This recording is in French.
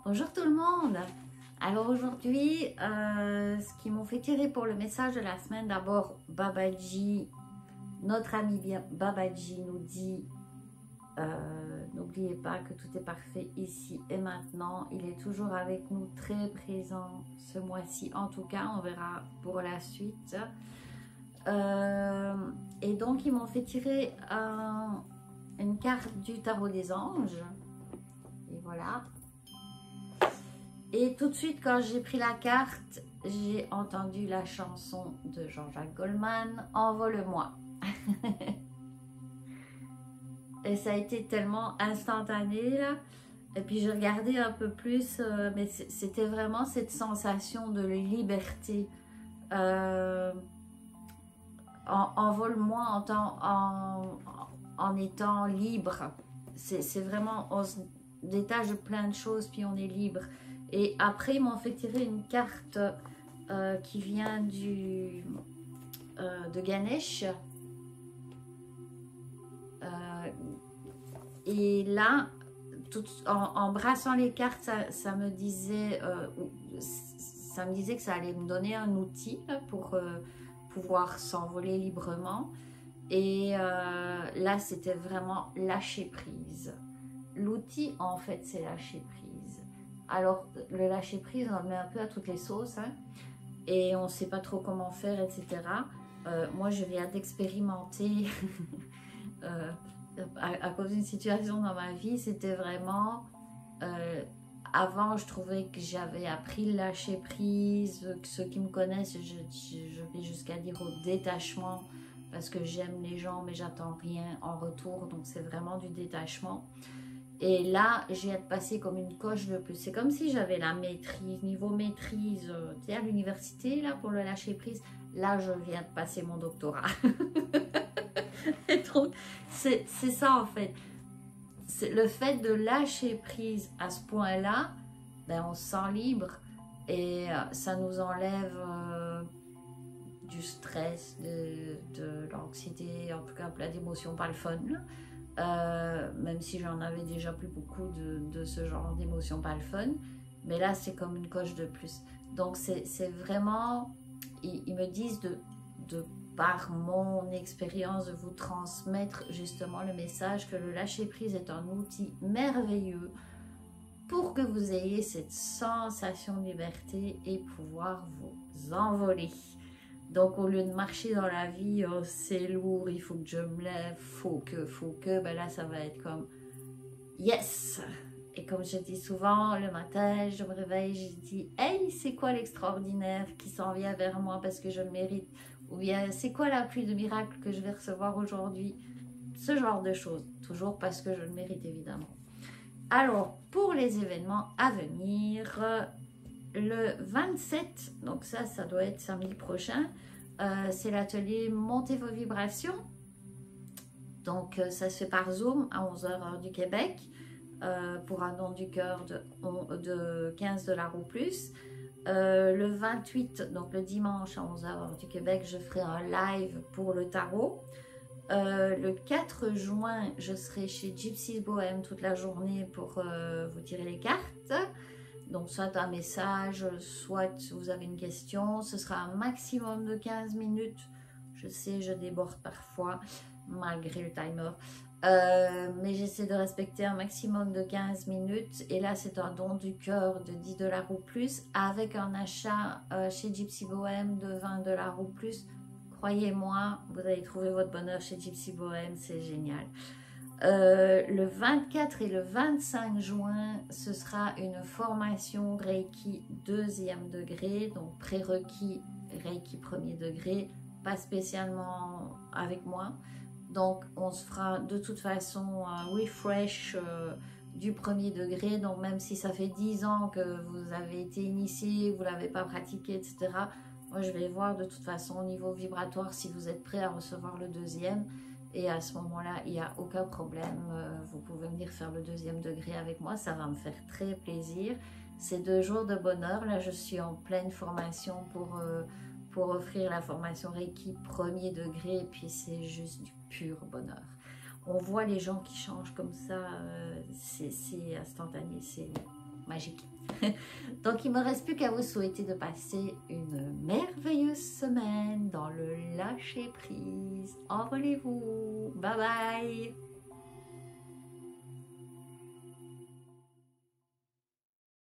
Bonjour tout le monde. Alors aujourd'hui, ce qui m'ont fait tirer pour le message de la semaine, d'abord Babaji, notre ami Babaji nous dit n'oubliez pas que tout est parfait ici et maintenant. Il est toujours avec nous, très présent ce mois-ci en tout cas, on verra pour la suite. Et donc ils m'ont fait tirer une carte du tarot des anges. Et voilà. Et tout de suite, quand j'ai pris la carte, j'ai entendu la chanson de Jean-Jacques Goldman, Envole-moi. Et ça a été tellement instantané, là. Et puis j'ai regardé un peu plus, mais c'était vraiment cette sensation de liberté. Envole-moi en étant libre. C'est vraiment, on se détache de plein de choses, puis on est libre. Et après, ils m'ont fait tirer une carte qui vient de Ganesh. Et là, en brassant les cartes, ça me disait que ça allait me donner un outil pour pouvoir s'envoler librement. Et là, c'était vraiment lâcher prise. L'outil, en fait, c'est lâcher prise. Alors, le lâcher prise, on le met un peu à toutes les sauces, hein, et on ne sait pas trop comment faire, etc. Moi, je viens d'expérimenter, à cause d'une situation dans ma vie, c'était vraiment... avant, je trouvais que j'avais appris le lâcher prise, que ceux qui me connaissent, je vais jusqu'à dire au détachement, parce que j'aime les gens, mais j'attends rien en retour, donc c'est vraiment du détachement. Et là, j'ai passé comme une coche de plus. C'est comme si j'avais la maîtrise, niveau maîtrise, tu sais, à l'université, là, pour le lâcher prise. Là, je viens de passer mon doctorat. Et donc, c'est ça, en fait. Le fait de lâcher prise à ce point-là, ben, on se sent libre. Et ça nous enlève du stress, de l'anxiété, en tout cas plein d'émotions pas le fun. Même si j'en avais déjà plus beaucoup de ce genre d'émotions pas le fun, mais là c'est comme une coche de plus. Donc c'est vraiment, ils me disent de par mon expérience de vous transmettre justement le message que le lâcher prise est un outil merveilleux pour que vous ayez cette sensation de liberté et pouvoir vous envoler. Donc, au lieu de marcher dans la vie, oh, c'est lourd, il faut que je me lève, faut que, ben là, ça va être comme yes! Et comme je dis souvent, le matin, je me réveille, je dis hey, c'est quoi l'extraordinaire qui s'en vient vers moi parce que je le mérite? Ou bien, c'est quoi la pluie de miracles que je vais recevoir aujourd'hui? Ce genre de choses, toujours parce que je le mérite évidemment. Alors, pour les événements à venir, le 27, donc ça doit être samedi prochain, c'est l'atelier Montez vos vibrations. Donc ça se fait par Zoom à 11h heure du Québec pour un don du cœur de 15 $ ou plus. Le 28, donc le dimanche à 11h heure du Québec, je ferai un live pour le tarot. Le 4 juin, je serai chez Gypsy Bohème toute la journée pour vous tirer les cartes. Donc soit un message, soit vous avez une question. Ce sera un maximum de 15 minutes. Je sais, je déborde parfois, malgré le timer. Mais j'essaie de respecter un maximum de 15 minutes. Et là, c'est un don du cœur de 10 $ ou plus, avec un achat chez Gypsy Bohème de 20 $ ou plus. Croyez-moi, vous allez trouver votre bonheur chez Gypsy Bohème, c'est génial. Le 24 et le 25 juin, ce sera une formation Reiki 2e degré, donc prérequis Reiki 1er degré, pas spécialement avec moi. Donc on se fera de toute façon un refresh du 1er degré, donc même si ça fait 10 ans que vous avez été initié, vous ne l'avez pas pratiqué, etc. Moi je vais voir de toute façon au niveau vibratoire si vous êtes prêt à recevoir le 2e. Et à ce moment-là, il n'y a aucun problème. Vous pouvez venir faire le 2e degré avec moi. Ça va me faire très plaisir. C'est 2 jours de bonheur. Là, je suis en pleine formation pour offrir la formation Reiki 1er degré. Et puis, c'est juste du pur bonheur. On voit les gens qui changent comme ça. C'est instantané. magique. Donc il ne me reste plus qu'à vous souhaiter de passer une merveilleuse semaine dans le lâcher prise. Envolez-vous. Bye bye.